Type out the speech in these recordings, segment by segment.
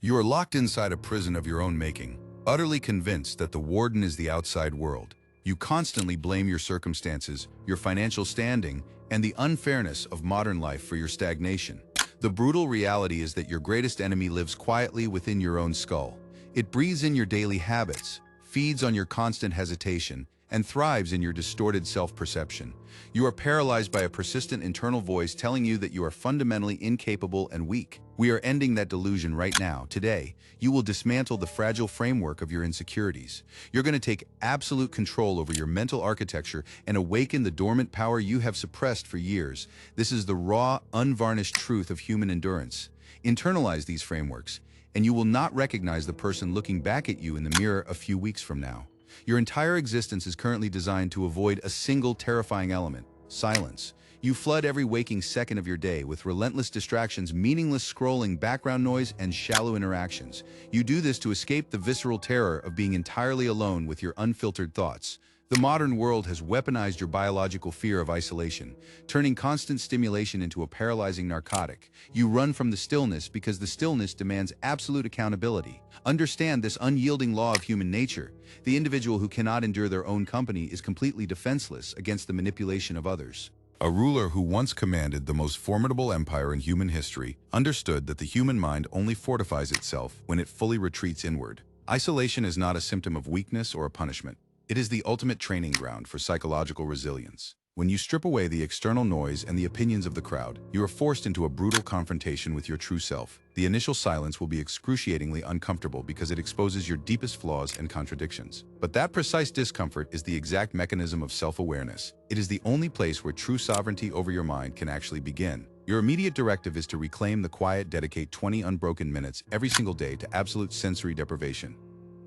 You are locked inside a prison of your own making, utterly convinced that the warden is the outside world. You constantly blame your circumstances, your financial standing, and the unfairness of modern life for your stagnation. The brutal reality is that your greatest enemy lives quietly within your own skull. It breathes in your daily habits, feeds on your constant hesitation, and thrives in your distorted self-perception. You are paralyzed by a persistent internal voice telling you that you are fundamentally incapable and weak. We are ending that delusion right now. Today, you will dismantle the fragile framework of your insecurities. You're going to take absolute control over your mental architecture and awaken the dormant power you have suppressed for years. This is the raw, unvarnished truth of human endurance. Internalize these frameworks, and you will not recognize the person looking back at you in the mirror a few weeks from now. Your entire existence is currently designed to avoid a single terrifying element: silence. You flood every waking second of your day with relentless distractions, meaningless scrolling, background noise, and shallow interactions. You do this to escape the visceral terror of being entirely alone with your unfiltered thoughts. The modern world has weaponized your biological fear of isolation, turning constant stimulation into a paralyzing narcotic. You run from the stillness because the stillness demands absolute accountability. Understand this unyielding law of human nature. The individual who cannot endure their own company is completely defenseless against the manipulation of others. A ruler who once commanded the most formidable empire in human history understood that the human mind only fortifies itself when it fully retreats inward. Isolation is not a symptom of weakness or a punishment. It is the ultimate training ground for psychological resilience. When you strip away the external noise and the opinions of the crowd, you are forced into a brutal confrontation with your true self. The initial silence will be excruciatingly uncomfortable because it exposes your deepest flaws and contradictions. But that precise discomfort is the exact mechanism of self-awareness. It is the only place where true sovereignty over your mind can actually begin. Your immediate directive is to reclaim the quiet, dedicate 20 unbroken minutes every single day to absolute sensory deprivation.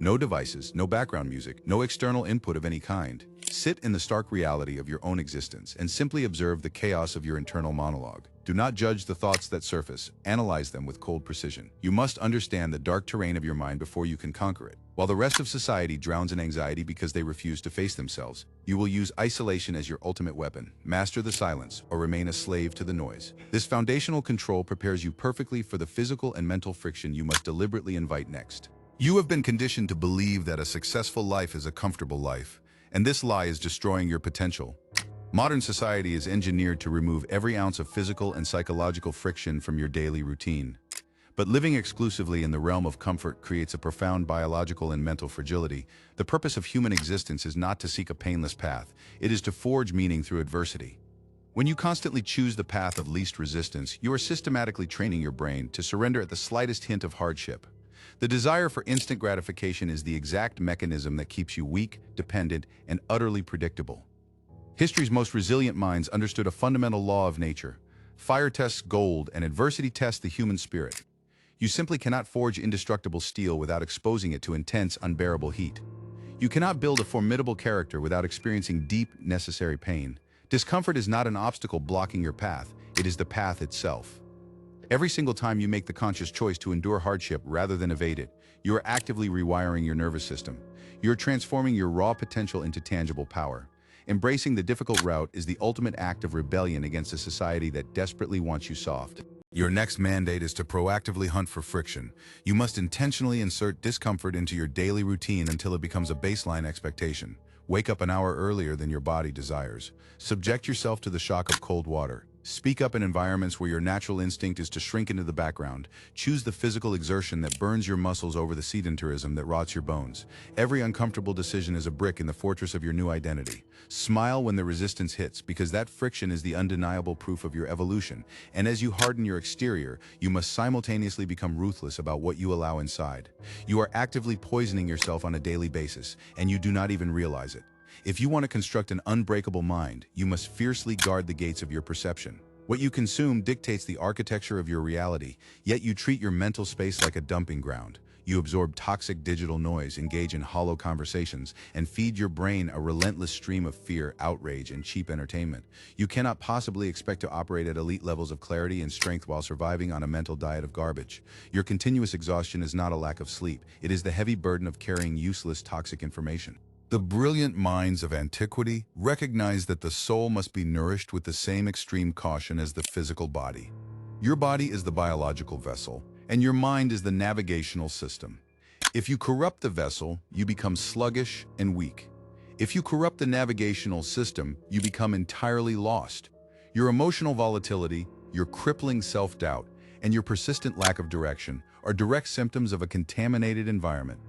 No devices, no background music, no external input of any kind. Sit in the stark reality of your own existence and simply observe the chaos of your internal monologue. Do not judge the thoughts that surface, analyze them with cold precision. You must understand the dark terrain of your mind before you can conquer it. While the rest of society drowns in anxiety because they refuse to face themselves, you will use isolation as your ultimate weapon. Master the silence or remain a slave to the noise. This foundational control prepares you perfectly for the physical and mental friction you must deliberately invite next. You have been conditioned to believe that a successful life is a comfortable life, and this lie is destroying your potential. Modern society is engineered to remove every ounce of physical and psychological friction from your daily routine. But living exclusively in the realm of comfort creates a profound biological and mental fragility. The purpose of human existence is not to seek a painless path, it is to forge meaning through adversity. When you constantly choose the path of least resistance, you are systematically training your brain to surrender at the slightest hint of hardship. The desire for instant gratification is the exact mechanism that keeps you weak, dependent, and utterly predictable. History's most resilient minds understood a fundamental law of nature. Fire tests gold, and adversity tests the human spirit. You simply cannot forge indestructible steel without exposing it to intense, unbearable heat. You cannot build a formidable character without experiencing deep, necessary pain. Discomfort is not an obstacle blocking your path, it is the path itself. Every single time you make the conscious choice to endure hardship rather than evade it, you are actively rewiring your nervous system. You're transforming your raw potential into tangible power. Embracing the difficult route is the ultimate act of rebellion against a society that desperately wants you soft. Your next mandate is to proactively hunt for friction. You must intentionally insert discomfort into your daily routine until it becomes a baseline expectation. Wake up an hour earlier than your body desires. Subject yourself to the shock of cold water. Speak up in environments where your natural instinct is to shrink into the background. Choose the physical exertion that burns your muscles over the sedentarism that rots your bones. Every uncomfortable decision is a brick in the fortress of your new identity. Smile when the resistance hits, because that friction is the undeniable proof of your evolution. And as you harden your exterior, you must simultaneously become ruthless about what you allow inside. You are actively poisoning yourself on a daily basis, and you do not even realize it. If you want to construct an unbreakable mind, you must fiercely guard the gates of your perception. What you consume dictates the architecture of your reality, yet you treat your mental space like a dumping ground. You absorb toxic digital noise, engage in hollow conversations, and feed your brain a relentless stream of fear, outrage, and cheap entertainment. You cannot possibly expect to operate at elite levels of clarity and strength while surviving on a mental diet of garbage. Your continuous exhaustion is not a lack of sleep. It is the heavy burden of carrying useless, toxic information. The brilliant minds of antiquity recognized that the soul must be nourished with the same extreme caution as the physical body. Your body is the biological vessel, and your mind is the navigational system. If you corrupt the vessel, you become sluggish and weak. If you corrupt the navigational system, you become entirely lost. Your emotional volatility, your crippling self-doubt, and your persistent lack of direction are direct symptoms of a contaminated environment.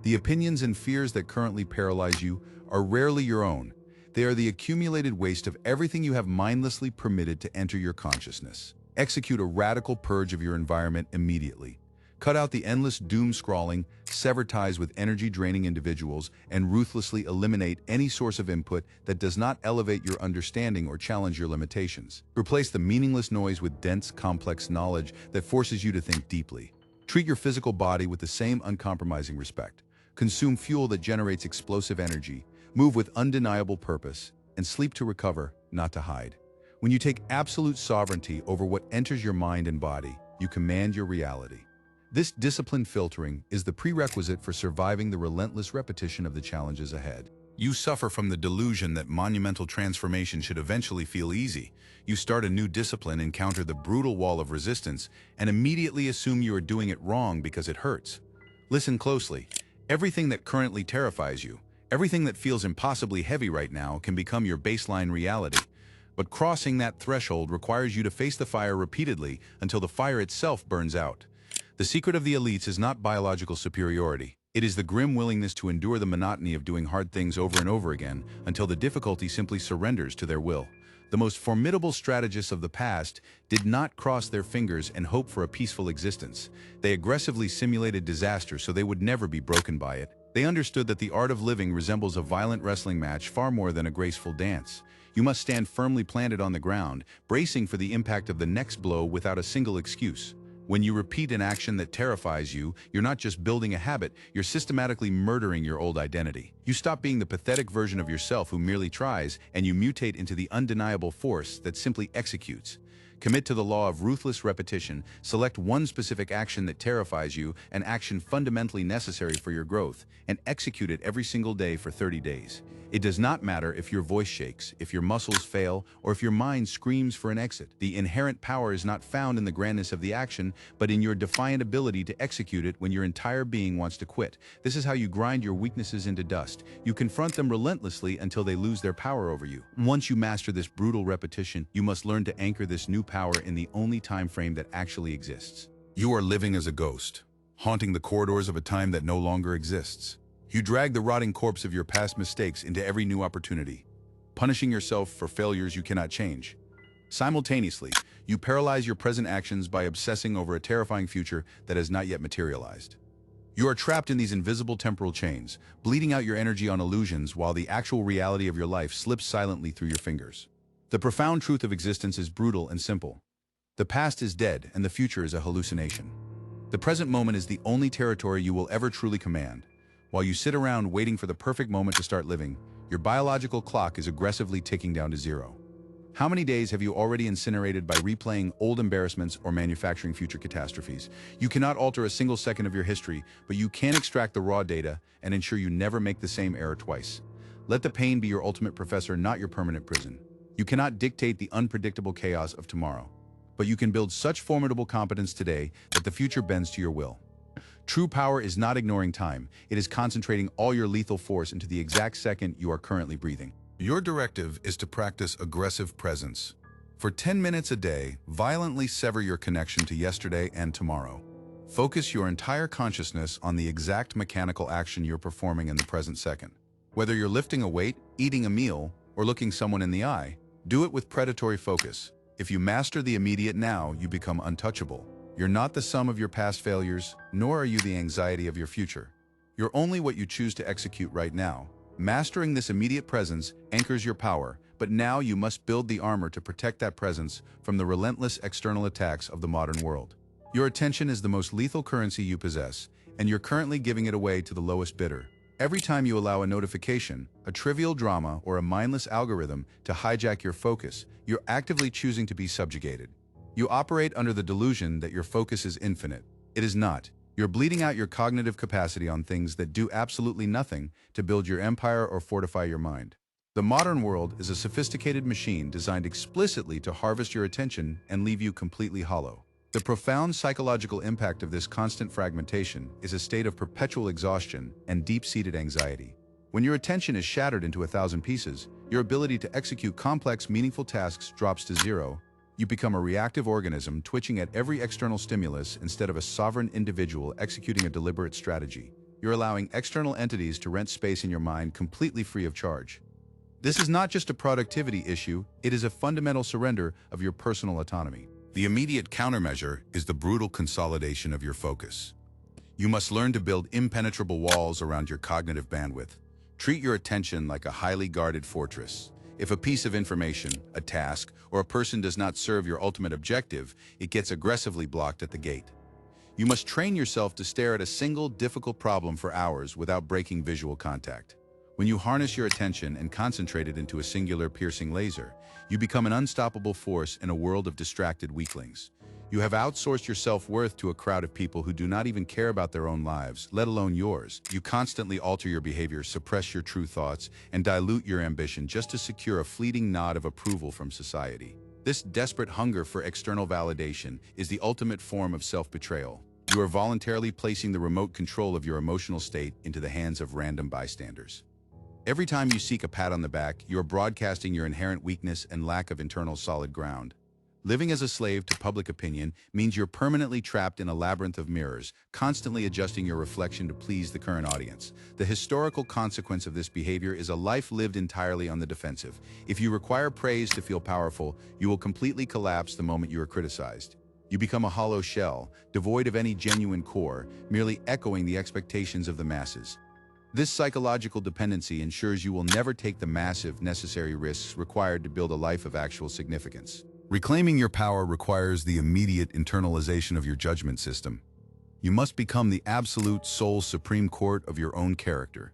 The opinions and fears that currently paralyze you are rarely your own. They are the accumulated waste of everything you have mindlessly permitted to enter your consciousness. Execute a radical purge of your environment immediately. Cut out the endless doom-scrawling, sever ties with energy-draining individuals, and ruthlessly eliminate any source of input that does not elevate your understanding or challenge your limitations. Replace the meaningless noise with dense, complex knowledge that forces you to think deeply. Treat your physical body with the same uncompromising respect. Consume fuel that generates explosive energy. Move with undeniable purpose, and sleep to recover, not to hide. When you take absolute sovereignty over what enters your mind and body, you command your reality. This disciplined filtering is the prerequisite for surviving the relentless repetition of the challenges ahead. You suffer from the delusion that monumental transformation should eventually feel easy. You start a new discipline, encounter the brutal wall of resistance, and immediately assume you are doing it wrong because it hurts. Listen closely. Everything that currently terrifies you, everything that feels impossibly heavy right now, can become your baseline reality. But crossing that threshold requires you to face the fire repeatedly until the fire itself burns out. The secret of the elites is not biological superiority. It is the grim willingness to endure the monotony of doing hard things over and over again until the difficulty simply surrenders to their will. The most formidable strategists of the past did not cross their fingers and hope for a peaceful existence. They aggressively simulated disaster so they would never be broken by it. They understood that the art of living resembles a violent wrestling match far more than a graceful dance. You must stand firmly planted on the ground, bracing for the impact of the next blow without a single excuse. When you repeat an action that terrifies you, you're not just building a habit, you're systematically murdering your old identity. You stop being the pathetic version of yourself who merely tries, and you mutate into the undeniable force that simply executes. Commit to the law of ruthless repetition. Select one specific action that terrifies you, an action fundamentally necessary for your growth, and execute it every single day for 30 days. It does not matter if your voice shakes, if your muscles fail, or if your mind screams for an exit. The inherent power is not found in the grandness of the action, but in your defiant ability to execute it when your entire being wants to quit. This is how you grind your weaknesses into dust. You confront them relentlessly until they lose their power over you. Once you master this brutal repetition, you must learn to anchor this new power in the only time frame that actually exists. You are living as a ghost, haunting the corridors of a time that no longer exists. You drag the rotting corpse of your past mistakes into every new opportunity, punishing yourself for failures you cannot change. Simultaneously, you paralyze your present actions by obsessing over a terrifying future that has not yet materialized. You are trapped in these invisible temporal chains, bleeding out your energy on illusions while the actual reality of your life slips silently through your fingers. The profound truth of existence is brutal and simple. The past is dead and the future is a hallucination. The present moment is the only territory you will ever truly command. While you sit around waiting for the perfect moment to start living, your biological clock is aggressively ticking down to zero. How many days have you already incinerated by replaying old embarrassments or manufacturing future catastrophes? You cannot alter a single second of your history, but you can extract the raw data and ensure you never make the same error twice. Let the pain be your ultimate professor, not your permanent prison. You cannot dictate the unpredictable chaos of tomorrow, but you can build such formidable competence today that the future bends to your will. True power is not ignoring time. It is concentrating all your lethal force into the exact second you are currently breathing. Your directive is to practice aggressive presence. For 10 minutes a day, violently sever your connection to yesterday and tomorrow. Focus your entire consciousness on the exact mechanical action you're performing in the present second. Whether you're lifting a weight, eating a meal, or looking someone in the eye, do it with predatory focus. If you master the immediate now, you become untouchable. You're not the sum of your past failures, nor are you the anxiety of your future. You're only what you choose to execute right now. Mastering this immediate presence anchors your power, but now you must build the armor to protect that presence from the relentless external attacks of the modern world. Your attention is the most lethal currency you possess, and you're currently giving it away to the lowest bidder. Every time you allow a notification, a trivial drama, or a mindless algorithm to hijack your focus, you're actively choosing to be subjugated. You operate under the delusion that your focus is infinite. It is not. You're bleeding out your cognitive capacity on things that do absolutely nothing to build your empire or fortify your mind. The modern world is a sophisticated machine designed explicitly to harvest your attention and leave you completely hollow. The profound psychological impact of this constant fragmentation is a state of perpetual exhaustion and deep-seated anxiety. When your attention is shattered into 1,000 pieces, your ability to execute complex, meaningful tasks drops to zero. You become a reactive organism twitching at every external stimulus instead of a sovereign individual executing a deliberate strategy. You're allowing external entities to rent space in your mind completely free of charge. This is not just a productivity issue, it is a fundamental surrender of your personal autonomy. The immediate countermeasure is the brutal consolidation of your focus. You must learn to build impenetrable walls around your cognitive bandwidth. Treat your attention like a highly guarded fortress. If a piece of information, a task, or a person does not serve your ultimate objective, it gets aggressively blocked at the gate. You must train yourself to stare at a single difficult problem for hours without breaking visual contact. When you harness your attention and concentrate it into a singular piercing laser, you become an unstoppable force in a world of distracted weaklings. You have outsourced your self-worth to a crowd of people who do not even care about their own lives, let alone yours. You constantly alter your behavior, suppress your true thoughts, and dilute your ambition just to secure a fleeting nod of approval from society. This desperate hunger for external validation is the ultimate form of self-betrayal. You are voluntarily placing the remote control of your emotional state into the hands of random bystanders. Every time you seek a pat on the back, you are broadcasting your inherent weakness and lack of internal solid ground. Living as a slave to public opinion means you're permanently trapped in a labyrinth of mirrors, constantly adjusting your reflection to please the current audience. The historical consequence of this behavior is a life lived entirely on the defensive. If you require praise to feel powerful, you will completely collapse the moment you are criticized. You become a hollow shell, devoid of any genuine core, merely echoing the expectations of the masses. This psychological dependency ensures you will never take the massive, necessary risks required to build a life of actual significance. Reclaiming your power requires the immediate internalization of your judgment system. You must become the absolute sole Supreme Court of your own character.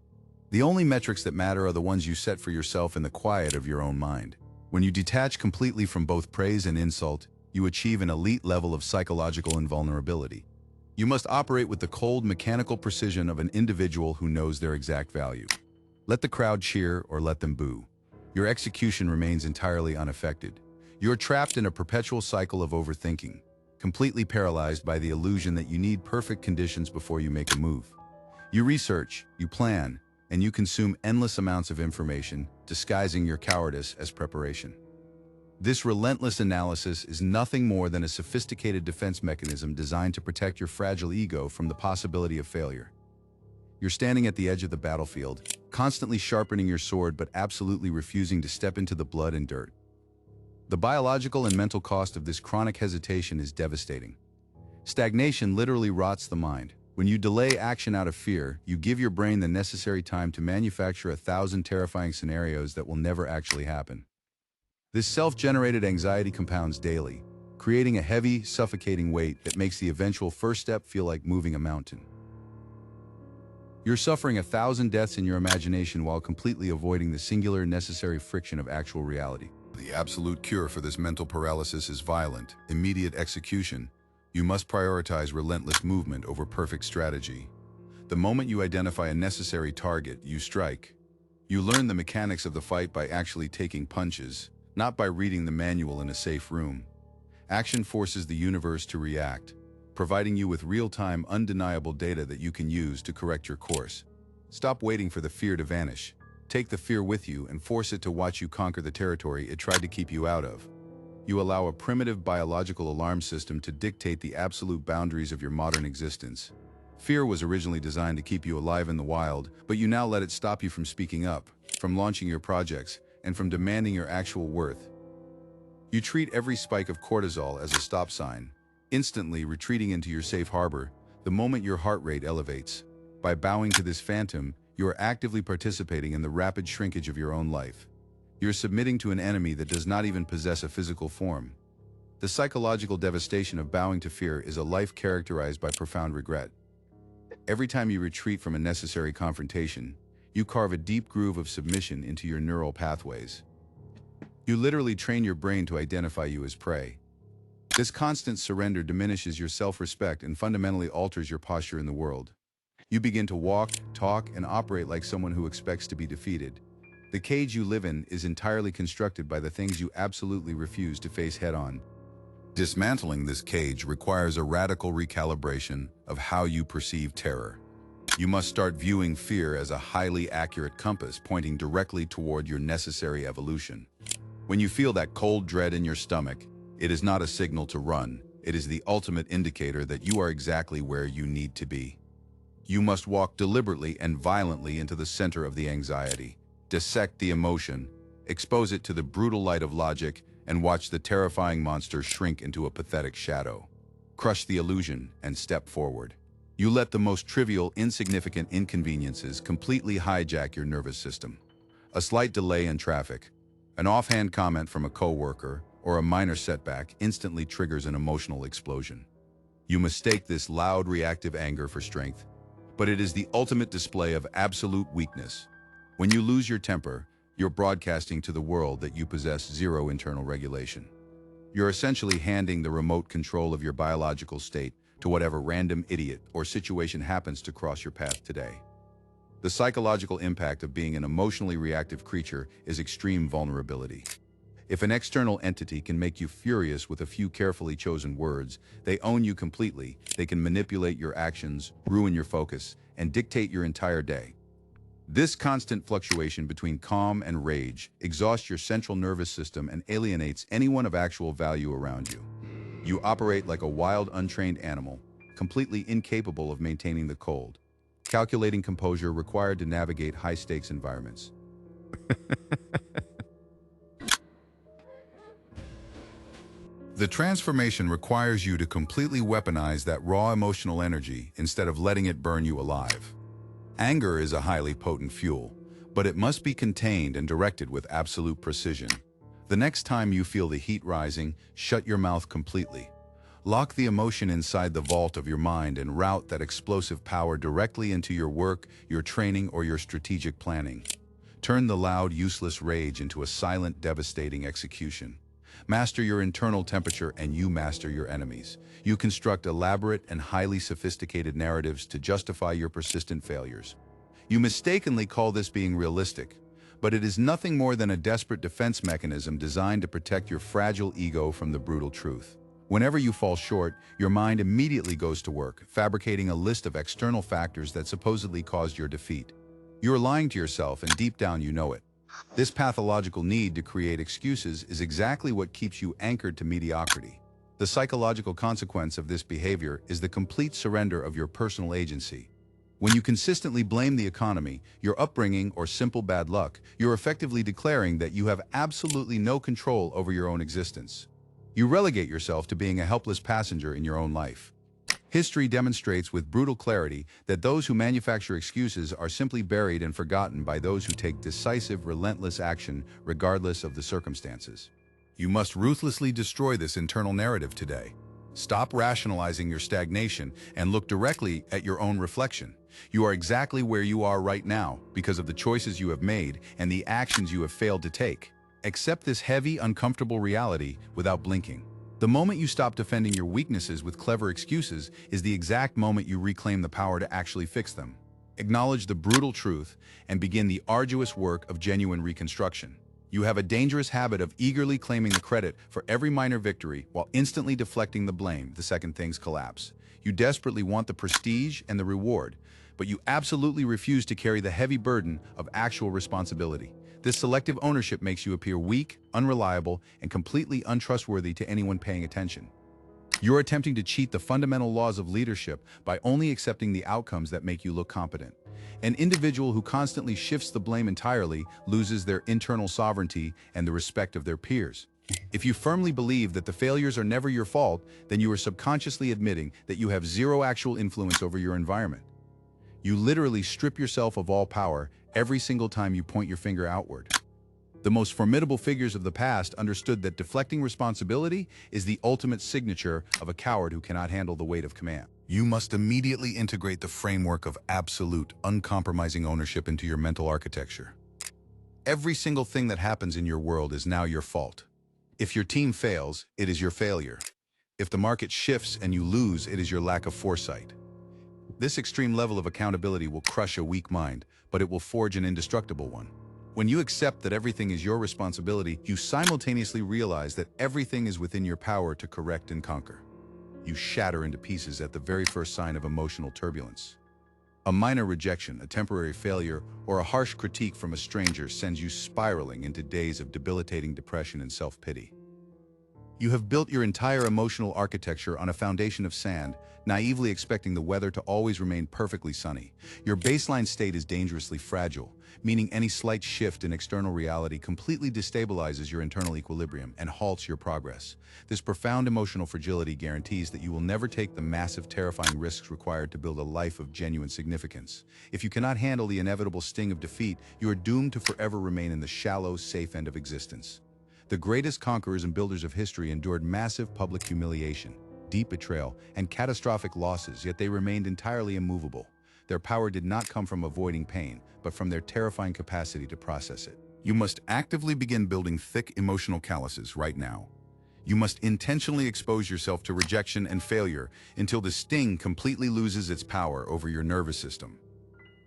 The only metrics that matter are the ones you set for yourself in the quiet of your own mind. When you detach completely from both praise and insult, you achieve an elite level of psychological invulnerability. You must operate with the cold, mechanical precision of an individual who knows their exact value. Let the crowd cheer or let them boo. Your execution remains entirely unaffected. You are trapped in a perpetual cycle of overthinking, completely paralyzed by the illusion that you need perfect conditions before you make a move. You research, you plan, and you consume endless amounts of information, disguising your cowardice as preparation. This relentless analysis is nothing more than a sophisticated defense mechanism designed to protect your fragile ego from the possibility of failure. You're standing at the edge of the battlefield, constantly sharpening your sword but absolutely refusing to step into the blood and dirt. The biological and mental cost of this chronic hesitation is devastating. Stagnation literally rots the mind. When you delay action out of fear, you give your brain the necessary time to manufacture 1,000 terrifying scenarios that will never actually happen. This self-generated anxiety compounds daily, creating a heavy, suffocating weight that makes the eventual first step feel like moving a mountain. You're suffering 1,000 deaths in your imagination while completely avoiding the singular, necessary friction of actual reality. The absolute cure for this mental paralysis is violent, immediate execution. You must prioritize relentless movement over perfect strategy. The moment you identify a necessary target, you strike. You learn the mechanics of the fight by actually taking punches, not by reading the manual in a safe room. Action forces the universe to react, providing you with real-time, undeniable data that you can use to correct your course. Stop waiting for the fear to vanish. Take the fear with you and force it to watch you conquer the territory it tried to keep you out of. You allow a primitive biological alarm system to dictate the absolute boundaries of your modern existence. Fear was originally designed to keep you alive in the wild, but you now let it stop you from speaking up, from launching your projects, and from demanding your actual worth. You treat every spike of cortisol as a stop sign, instantly retreating into your safe harbor the moment your heart rate elevates. By bowing to this phantom, you are actively participating in the rapid shrinkage of your own life. You're submitting to an enemy that does not even possess a physical form. The psychological devastation of bowing to fear is a life characterized by profound regret. Every time you retreat from a necessary confrontation, you carve a deep groove of submission into your neural pathways. You literally train your brain to identify you as prey. This constant surrender diminishes your self-respect and fundamentally alters your posture in the world. You begin to walk, talk, and operate like someone who expects to be defeated. The cage you live in is entirely constructed by the things you absolutely refuse to face head-on. Dismantling this cage requires a radical recalibration of how you perceive terror. You must start viewing fear as a highly accurate compass pointing directly toward your necessary evolution. When you feel that cold dread in your stomach, it is not a signal to run. It is the ultimate indicator that you are exactly where you need to be. You must walk deliberately and violently into the center of the anxiety, dissect the emotion, expose it to the brutal light of logic, and watch the terrifying monster shrink into a pathetic shadow. Crush the illusion and step forward. You let the most trivial, insignificant inconveniences completely hijack your nervous system. A slight delay in traffic, an offhand comment from a coworker, or a minor setback instantly triggers an emotional explosion. You mistake this loud, reactive anger for strength, but it is the ultimate display of absolute weakness. When you lose your temper, you're broadcasting to the world that you possess zero internal regulation. You're essentially handing the remote control of your biological state to whatever random idiot or situation happens to cross your path today. The psychological impact of being an emotionally reactive creature is extreme vulnerability. If an external entity can make you furious with a few carefully chosen words, they own you completely. They can manipulate your actions, ruin your focus, and dictate your entire day. This constant fluctuation between calm and rage exhausts your central nervous system and alienates anyone of actual value around you. You operate like a wild, untrained animal, completely incapable of maintaining the cold, calculating composure required to navigate high-stakes environments. The transformation requires you to completely weaponize that raw emotional energy instead of letting it burn you alive. Anger is a highly potent fuel, but it must be contained and directed with absolute precision. The next time you feel the heat rising, shut your mouth completely. Lock the emotion inside the vault of your mind and route that explosive power directly into your work, your training, or your strategic planning. Turn the loud, useless rage into a silent, devastating execution. Master your internal temperature and you master your enemies. You construct elaborate and highly sophisticated narratives to justify your persistent failures. You mistakenly call this being realistic, but it is nothing more than a desperate defense mechanism designed to protect your fragile ego from the brutal truth. Whenever you fall short, your mind immediately goes to work, fabricating a list of external factors that supposedly caused your defeat. You're lying to yourself, and deep down you know it. This pathological need to create excuses is exactly what keeps you anchored to mediocrity. The psychological consequence of this behavior is the complete surrender of your personal agency. When you consistently blame the economy, your upbringing, or simple bad luck, you're effectively declaring that you have absolutely no control over your own existence. You relegate yourself to being a helpless passenger in your own life. History demonstrates with brutal clarity that those who manufacture excuses are simply buried and forgotten by those who take decisive, relentless action regardless of the circumstances. You must ruthlessly destroy this internal narrative today. Stop rationalizing your stagnation and look directly at your own reflection. You are exactly where you are right now because of the choices you have made and the actions you have failed to take. Accept this heavy, uncomfortable reality without blinking. The moment you stop defending your weaknesses with clever excuses is the exact moment you reclaim the power to actually fix them. Acknowledge the brutal truth and begin the arduous work of genuine reconstruction. You have a dangerous habit of eagerly claiming the credit for every minor victory while instantly deflecting the blame the second things collapse. You desperately want the prestige and the reward, but you absolutely refuse to carry the heavy burden of actual responsibility. This selective ownership makes you appear weak, unreliable, and completely untrustworthy to anyone paying attention. You're attempting to cheat the fundamental laws of leadership by only accepting the outcomes that make you look competent. An individual who constantly shifts the blame entirely loses their internal sovereignty and the respect of their peers. If you firmly believe that the failures are never your fault, then you are subconsciously admitting that you have zero actual influence over your environment. You literally strip yourself of all power every single time you point your finger outward. The most formidable figures of the past understood that deflecting responsibility is the ultimate signature of a coward who cannot handle the weight of command. You must immediately integrate the framework of absolute, uncompromising ownership into your mental architecture. Every single thing that happens in your world is now your fault. If your team fails, it is your failure. If the market shifts and you lose, it is your lack of foresight. This extreme level of accountability will crush a weak mind, but it will forge an indestructible one. When you accept that everything is your responsibility, you simultaneously realize that everything is within your power to correct and conquer. You shatter into pieces at the very first sign of emotional turbulence. A minor rejection, a temporary failure, or a harsh critique from a stranger sends you spiraling into days of debilitating depression and self-pity. You have built your entire emotional architecture on a foundation of sand, naively expecting the weather to always remain perfectly sunny. Your baseline state is dangerously fragile, meaning any slight shift in external reality completely destabilizes your internal equilibrium and halts your progress. This profound emotional fragility guarantees that you will never take the massive, terrifying risks required to build a life of genuine significance. If you cannot handle the inevitable sting of defeat, you are doomed to forever remain in the shallow, safe end of existence. The greatest conquerors and builders of history endured massive public humiliation, deep betrayal, and catastrophic losses, yet they remained entirely immovable. Their power did not come from avoiding pain, but from their terrifying capacity to process it. You must actively begin building thick emotional calluses right now. You must intentionally expose yourself to rejection and failure until the sting completely loses its power over your nervous system.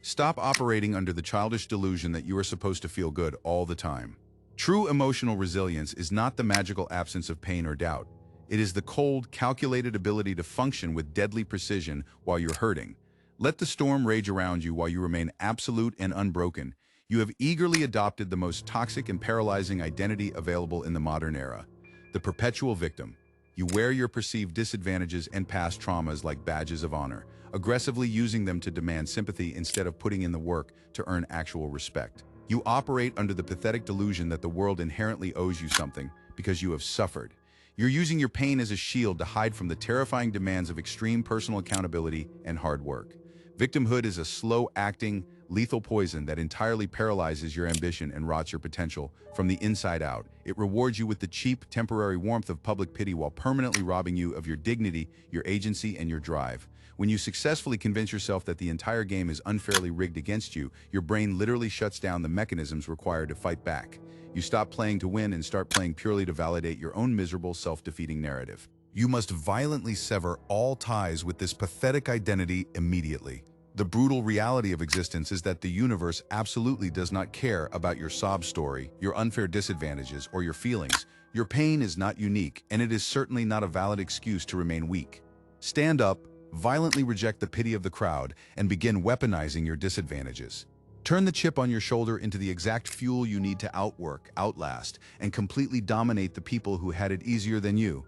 Stop operating under the childish delusion that you are supposed to feel good all the time. True emotional resilience is not the magical absence of pain or doubt. It is the cold, calculated ability to function with deadly precision while you're hurting. Let the storm rage around you while you remain absolute and unbroken. You have eagerly adopted the most toxic and paralyzing identity available in the modern era: the perpetual victim. You wear your perceived disadvantages and past traumas like badges of honor, aggressively using them to demand sympathy instead of putting in the work to earn actual respect. You operate under the pathetic delusion that the world inherently owes you something because you have suffered. You're using your pain as a shield to hide from the terrifying demands of extreme personal accountability and hard work. Victimhood is a slow-acting, lethal poison that entirely paralyzes your ambition and rots your potential from the inside out. It rewards you with the cheap, temporary warmth of public pity while permanently robbing you of your dignity, your agency, and your drive. When you successfully convince yourself that the entire game is unfairly rigged against you, your brain literally shuts down the mechanisms required to fight back. You stop playing to win and start playing purely to validate your own miserable, self-defeating narrative. You must violently sever all ties with this pathetic identity immediately. The brutal reality of existence is that the universe absolutely does not care about your sob story, your unfair disadvantages, or your feelings. Your pain is not unique, and it is certainly not a valid excuse to remain weak. Stand up, violently reject the pity of the crowd, and begin weaponizing your disadvantages. Turn the chip on your shoulder into the exact fuel you need to outwork, outlast, and completely dominate the people who had it easier than you.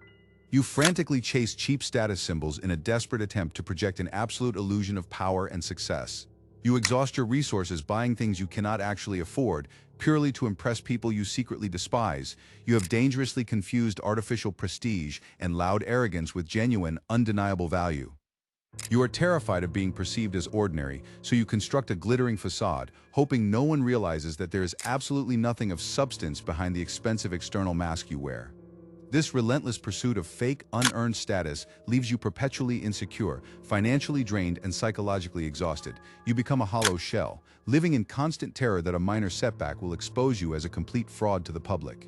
You frantically chase cheap status symbols in a desperate attempt to project an absolute illusion of power and success. You exhaust your resources buying things you cannot actually afford, purely to impress people you secretly despise. You have dangerously confused artificial prestige and loud arrogance with genuine, undeniable value. You are terrified of being perceived as ordinary, so you construct a glittering facade, hoping no one realizes that there is absolutely nothing of substance behind the expensive external mask you wear. This relentless pursuit of fake, unearned status leaves you perpetually insecure, financially drained, and psychologically exhausted. You become a hollow shell, living in constant terror that a minor setback will expose you as a complete fraud to the public.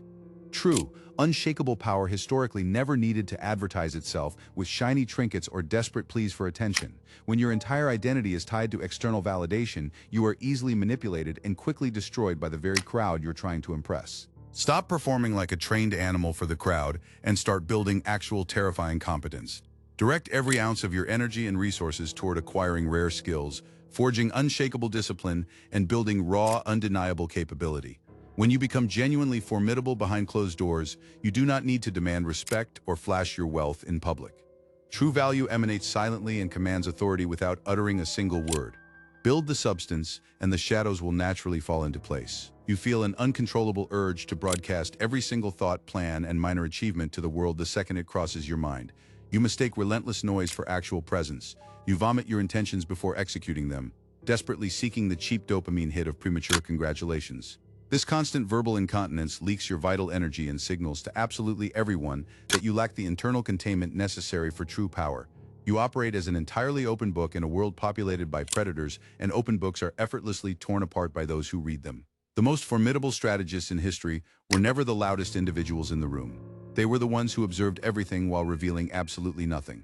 True, unshakable power historically never needed to advertise itself with shiny trinkets or desperate pleas for attention. When your entire identity is tied to external validation, you are easily manipulated and quickly destroyed by the very crowd you're trying to impress. Stop performing like a trained animal for the crowd and start building actual terrifying competence. Direct every ounce of your energy and resources toward acquiring rare skills, forging unshakable discipline, and building raw, undeniable capability. When you become genuinely formidable behind closed doors, you do not need to demand respect or flash your wealth in public. True value emanates silently and commands authority without uttering a single word. Build the substance, and the shadows will naturally fall into place. You feel an uncontrollable urge to broadcast every single thought, plan, and minor achievement to the world the second it crosses your mind. You mistake relentless noise for actual presence. You vomit your intentions before executing them, desperately seeking the cheap dopamine hit of premature congratulations. This constant verbal incontinence leaks your vital energy and signals to absolutely everyone that you lack the internal containment necessary for true power. You operate as an entirely open book in a world populated by predators, and open books are effortlessly torn apart by those who read them. The most formidable strategists in history were never the loudest individuals in the room. They were the ones who observed everything while revealing absolutely nothing.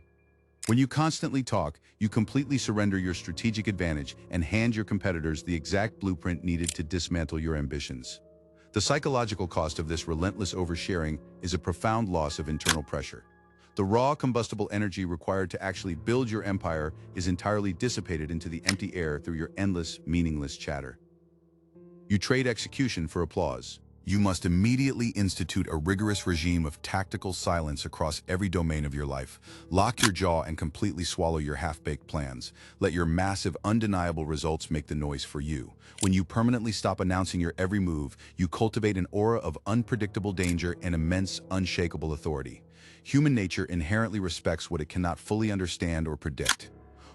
When you constantly talk, you completely surrender your strategic advantage and hand your competitors the exact blueprint needed to dismantle your ambitions. The psychological cost of this relentless oversharing is a profound loss of internal pressure. The raw, combustible energy required to actually build your empire is entirely dissipated into the empty air through your endless, meaningless chatter. You trade execution for applause. You must immediately institute a rigorous regime of tactical silence across every domain of your life. Lock your jaw and completely swallow your half-baked plans. Let your massive, undeniable results make the noise for you. When you permanently stop announcing your every move, you cultivate an aura of unpredictable danger and immense, unshakable authority. Human nature inherently respects what it cannot fully understand or predict.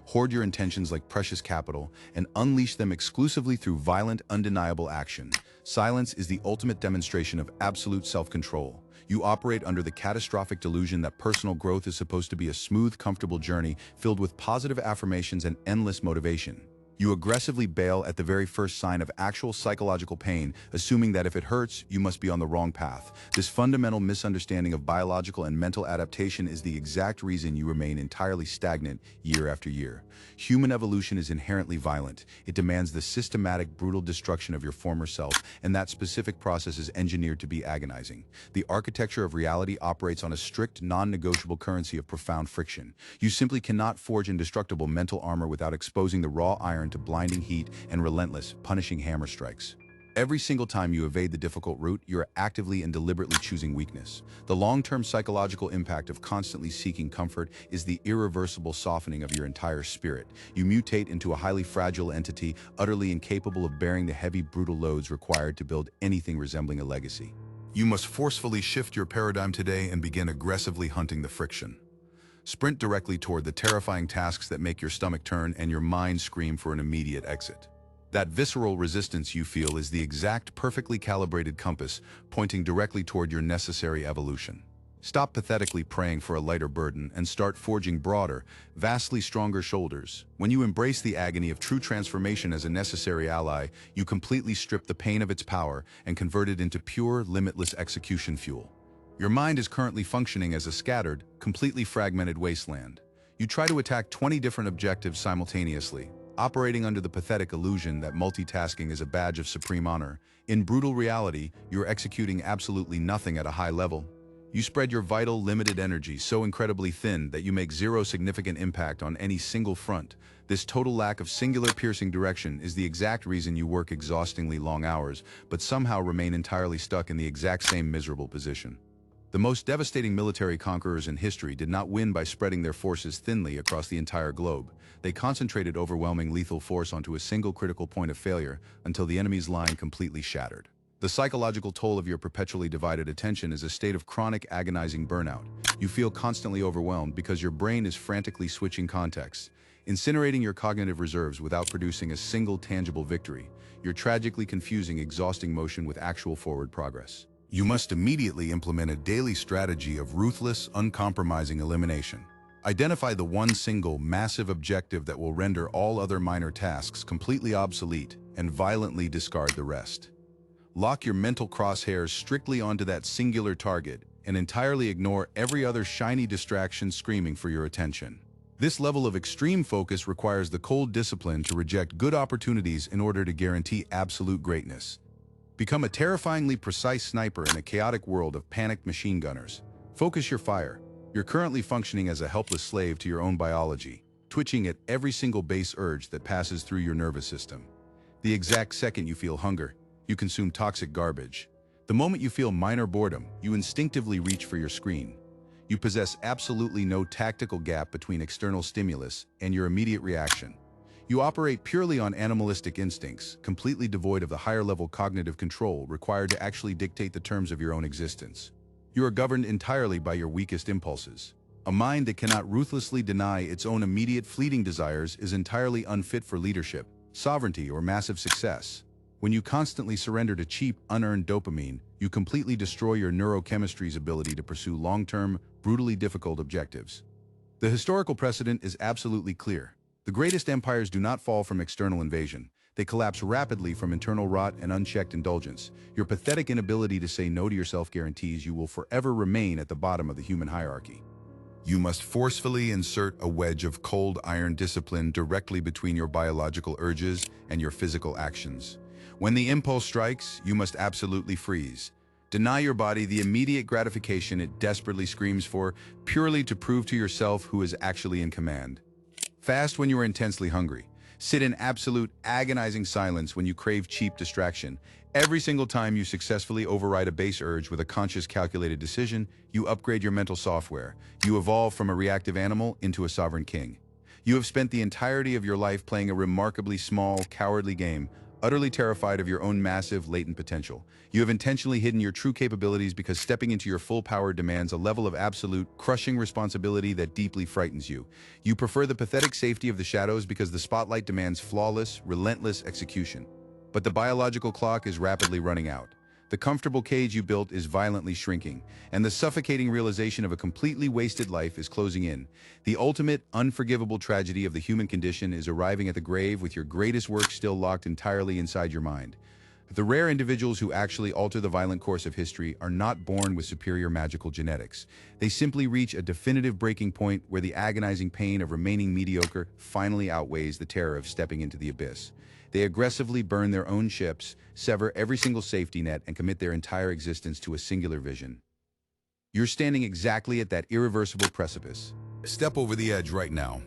Hoard your intentions like precious capital and unleash them exclusively through violent, undeniable action. Silence is the ultimate demonstration of absolute self-control. You operate under the catastrophic delusion that personal growth is supposed to be a smooth, comfortable journey filled with positive affirmations and endless motivation. You aggressively bail at the very first sign of actual psychological pain, assuming that if it hurts, you must be on the wrong path. This fundamental misunderstanding of biological and mental adaptation is the exact reason you remain entirely stagnant year after year. Human evolution is inherently violent. It demands the systematic, brutal destruction of your former self, and that specific process is engineered to be agonizing. The architecture of reality operates on a strict, non-negotiable currency of profound friction. You simply cannot forge indestructible mental armor without exposing the raw iron to blinding heat and relentless, punishing hammer strikes. Every single time you evade the difficult route, you're actively and deliberately choosing weakness. The long-term psychological impact of constantly seeking comfort is the irreversible softening of your entire spirit. You mutate into a highly fragile entity, utterly incapable of bearing the heavy, brutal loads required to build anything resembling a legacy. You must forcefully shift your paradigm today and begin aggressively hunting the friction. Sprint directly toward the terrifying tasks that make your stomach turn and your mind scream for an immediate exit. That visceral resistance you feel is the exact, perfectly calibrated compass pointing directly toward your necessary evolution. Stop pathetically praying for a lighter burden and start forging broader, vastly stronger shoulders. When you embrace the agony of true transformation as a necessary ally, you completely strip the pain of its power and convert it into pure, limitless execution fuel. Your mind is currently functioning as a scattered, completely fragmented wasteland. You try to attack 20 different objectives simultaneously, operating under the pathetic illusion that multitasking is a badge of supreme honor. In brutal reality, you're executing absolutely nothing at a high level. You spread your vital, limited energy so incredibly thin that you make zero significant impact on any single front. This total lack of singular piercing direction is the exact reason you work exhaustingly long hours, but somehow remain entirely stuck in the exact same miserable position. The most devastating military conquerors in history did not win by spreading their forces thinly across the entire globe. They concentrated overwhelming lethal force onto a single critical point of failure until the enemy's line completely shattered. The psychological toll of your perpetually divided attention is a state of chronic, agonizing burnout. You feel constantly overwhelmed because your brain is frantically switching contexts, incinerating your cognitive reserves without producing a single tangible victory. You're tragically confusing exhausting motion with actual forward progress. You must immediately implement a daily strategy of ruthless, uncompromising elimination. Identify the one single, massive objective that will render all other minor tasks completely obsolete and violently discard the rest. Lock your mental crosshairs strictly onto that singular target and entirely ignore every other shiny distraction screaming for your attention. This level of extreme focus requires the cold discipline to reject good opportunities in order to guarantee absolute greatness. Become a terrifyingly precise sniper in a chaotic world of panicked machine gunners. Focus your fire. You're currently functioning as a helpless slave to your own biology, twitching at every single base urge that passes through your nervous system. The exact second you feel hunger, you consume toxic garbage. The moment you feel minor boredom, you instinctively reach for your screen. You possess absolutely no tactical gap between external stimulus and your immediate reaction. You operate purely on animalistic instincts, completely devoid of the higher-level cognitive control required to actually dictate the terms of your own existence. You are governed entirely by your weakest impulses. A mind that cannot ruthlessly deny its own immediate fleeting desires is entirely unfit for leadership, sovereignty, or massive success. When you constantly surrender to cheap, unearned dopamine, you completely destroy your neurochemistry's ability to pursue long-term, brutally difficult objectives. The historical precedent is absolutely clear. The greatest empires do not fall from external invasion. They collapse rapidly from internal rot and unchecked indulgence. Your pathetic inability to say no to yourself guarantees you will forever remain at the bottom of the human hierarchy. You must forcefully insert a wedge of cold iron discipline directly between your biological urges and your physical actions. When the impulse strikes, you must absolutely freeze. Deny your body the immediate gratification it desperately screams for, purely to prove to yourself who is actually in command. Fast when you are intensely hungry. Sit in absolute, agonizing silence when you crave cheap distraction. Every single time you successfully override a base urge with a conscious, calculated decision, you upgrade your mental software. You evolve from a reactive animal into a sovereign king. You have spent the entirety of your life playing a remarkably small, cowardly game, utterly terrified of your own massive, latent potential. You have intentionally hidden your true capabilities because stepping into your full power demands a level of absolute, crushing responsibility that deeply frightens you. You prefer the pathetic safety of the shadows because the spotlight demands flawless, relentless execution. But the biological clock is rapidly running out. The comfortable cage you built is violently shrinking, and the suffocating realization of a completely wasted life is closing in. The ultimate, unforgivable tragedy of the human condition is arriving at the grave with your greatest work still locked entirely inside your mind. The rare individuals who actually alter the violent course of history are not born with superior magical genetics. They simply reach a definitive breaking point where the agonizing pain of remaining mediocre finally outweighs the terror of stepping into the abyss. They aggressively burn their own ships, sever every single safety net, and commit their entire existence to a singular vision. You're standing exactly at that irreversible precipice. Step over the edge right now.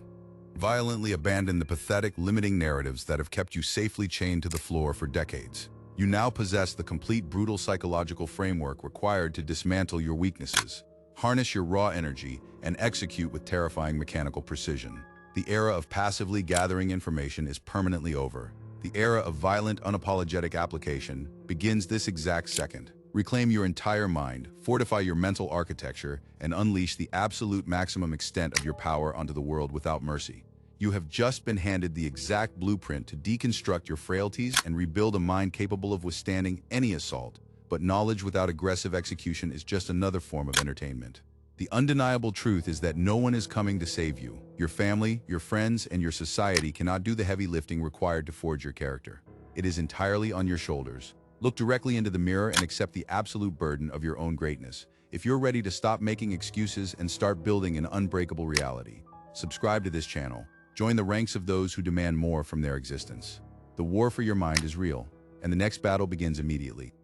Violently abandon the pathetic, limiting narratives that have kept you safely chained to the floor for decades. You now possess the complete, brutal psychological framework required to dismantle your weaknesses, harness your raw energy, and execute with terrifying mechanical precision. The era of passively gathering information is permanently over. The era of violent, unapologetic application begins this exact second. Reclaim your entire mind, fortify your mental architecture, and unleash the absolute maximum extent of your power onto the world without mercy. You have just been handed the exact blueprint to deconstruct your frailties and rebuild a mind capable of withstanding any assault. But knowledge without aggressive execution is just another form of entertainment. The undeniable truth is that no one is coming to save you. Your family, your friends, and your society cannot do the heavy lifting required to forge your character. It is entirely on your shoulders. Look directly into the mirror and accept the absolute burden of your own greatness. If you're ready to stop making excuses and start building an unbreakable reality, subscribe to this channel. Join the ranks of those who demand more from their existence. The war for your mind is real, and the next battle begins immediately.